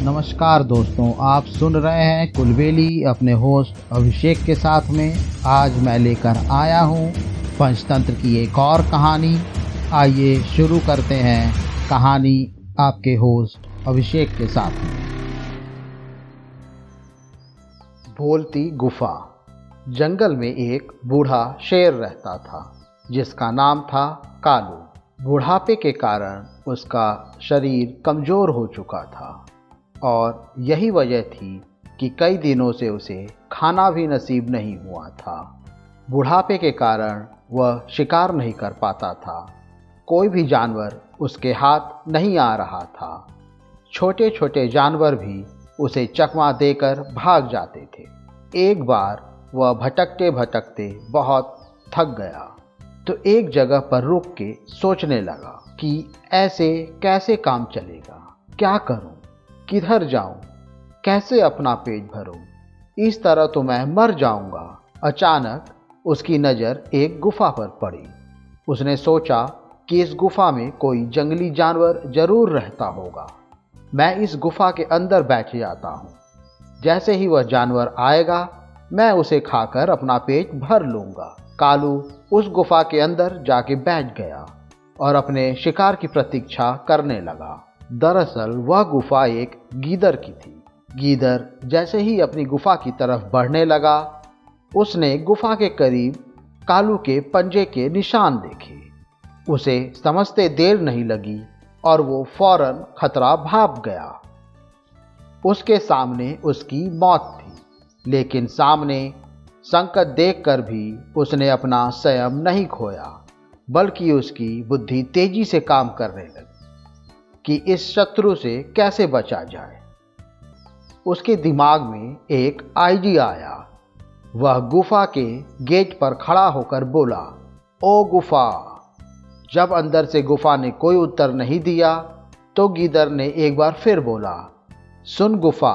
नमस्कार दोस्तों, आप सुन रहे हैं कुलबेली अपने होस्ट अभिषेक के साथ में। आज मैं लेकर आया हूँ पंचतंत्र की एक और कहानी। आइए शुरू करते हैं कहानी आपके होस्ट अभिषेक के साथ में। बोलती गुफा। जंगल में एक बूढ़ा शेर रहता था जिसका नाम था कालू। बुढ़ापे के कारण उसका शरीर कमज़ोर हो चुका था और यही वजह थी कि कई दिनों से उसे खाना भी नसीब नहीं हुआ था। बुढ़ापे के कारण वह शिकार नहीं कर पाता था। कोई भी जानवर उसके हाथ नहीं आ रहा था। छोटे छोटे जानवर भी उसे चकमा देकर भाग जाते थे। एक बार वह भटकते भटकते बहुत थक गया तो एक जगह पर रुक के सोचने लगा कि ऐसे कैसे काम चलेगा, क्या करूं, किधर जाऊं, कैसे अपना पेट भरूं, इस तरह तो मैं मर जाऊंगा। अचानक उसकी नज़र एक गुफा पर पड़ी। उसने सोचा कि इस गुफा में कोई जंगली जानवर जरूर रहता होगा। मैं इस गुफा के अंदर बैठ जाता हूँ। जैसे ही वह जानवर आएगा मैं उसे खाकर अपना पेट भर लूँगा। कालू उस गुफा के अंदर जाके बैठ गया और अपने शिकार की प्रतीक्षा करने लगा। दरअसल वह गुफा एक गीदड़ की थी। गीदड़ जैसे ही अपनी गुफा की तरफ बढ़ने लगा उसने गुफा के करीब कालू के पंजे के निशान देखे। उसे समझते देर नहीं लगी और वो फौरन खतरा भाप गया। उसके सामने उसकी मौत थी, लेकिन सामने संकट देखकर भी उसने अपना संयम नहीं खोया, बल्कि उसकी बुद्धि तेजी से काम करने लगी कि इस शत्रु से कैसे बचा जाए। उसके दिमाग में एक आइडिया आया। वह गुफा के गेट पर खड़ा होकर बोला, ओ गुफा। जब अंदर से गुफा ने कोई उत्तर नहीं दिया तो गीदड़ ने एक बार फिर बोला, सुन गुफा,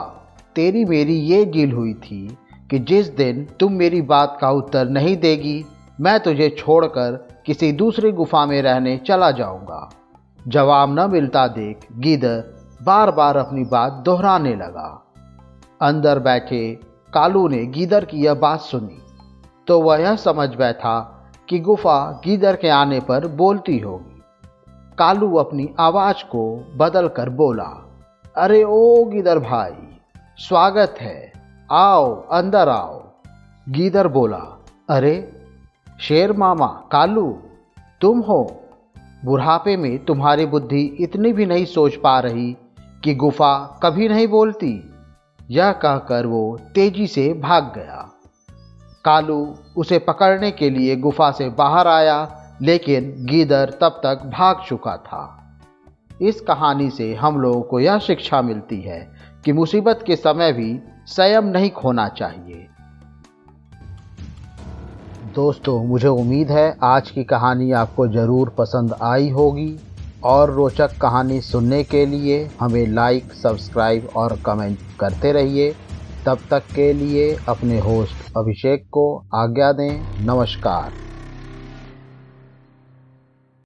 तेरी मेरी ये डील हुई थी कि जिस दिन तुम मेरी बात का उत्तर नहीं देगी मैं तुझे छोड़कर किसी दूसरी गुफा में रहने चला जाऊंगा। जवाब न मिलता देख गीदड़ बार बार अपनी बात दोहराने लगा। अंदर बैठे कालू ने गीदड़ की यह बात सुनी तो वह यह समझ बैठा कि गुफा गीदड़ के आने पर बोलती होगी। कालू अपनी आवाज़ को बदल कर बोला, अरे ओ गीदड़ भाई, स्वागत है, आओ अंदर आओ। गीदड़ बोला, अरे शेर मामा कालू, तुम हो। बुढ़ापे में तुम्हारी बुद्धि इतनी भी नहीं सोच पा रही कि गुफा कभी नहीं बोलती। यह कहकर वो तेजी से भाग गया। कालू उसे पकड़ने के लिए गुफा से बाहर आया, लेकिन गीदड़ तब तक भाग चुका था। इस कहानी से हम लोगों को यह शिक्षा मिलती है कि मुसीबत के समय भी संयम नहीं खोना चाहिए। दोस्तों, मुझे उम्मीद है आज की कहानी आपको ज़रूर पसंद आई होगी और रोचक कहानी सुनने के लिए हमें लाइक, सब्सक्राइब और कमेंट करते रहिए। तब तक के लिए अपने होस्ट अभिषेक को आज्ञा दें। नमस्कार।